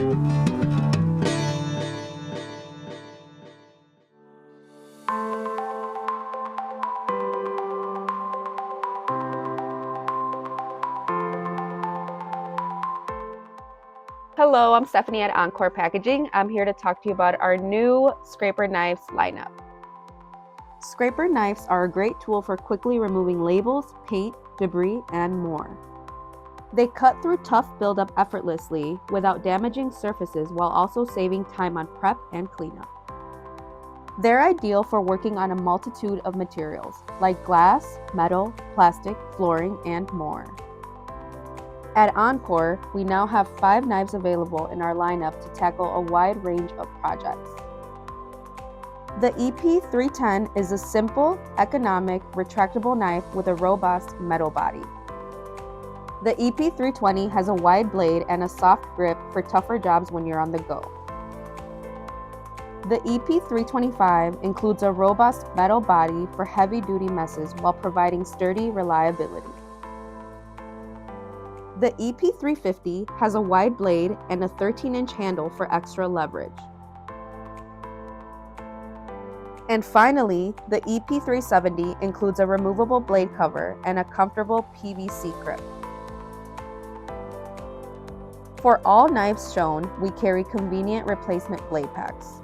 Hello, I'm Stephanie at Encore Packaging. I'm here to talk to you about our new scraper knives lineup. Scraper knives are a great tool for quickly removing labels, paint, debris, and more. They cut through tough buildup effortlessly without damaging surfaces while also saving time on prep and cleanup. They're ideal for working on a multitude of materials like glass, metal, plastic, flooring, and more. At Encore, we now have 5 knives available in our lineup to tackle a wide range of projects. The EP310 is a simple, economic, retractable knife with a robust metal body. The EP320 has a wide blade and a soft grip for tougher jobs when you're on the go. The EP325 includes a robust metal body for heavy-duty messes while providing sturdy reliability. The EP350 has a wide blade and a 13-inch handle for extra leverage. And finally, the EP370 includes a removable blade cover and a comfortable PVC grip. For all knives shown, we carry convenient replacement blade packs.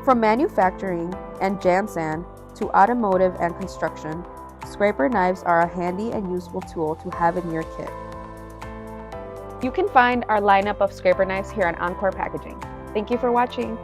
From manufacturing and jansan to automotive and construction, scraper knives are a handy and useful tool to have in your kit. You can find our lineup of scraper knives here on Encore Packaging. Thank you for watching.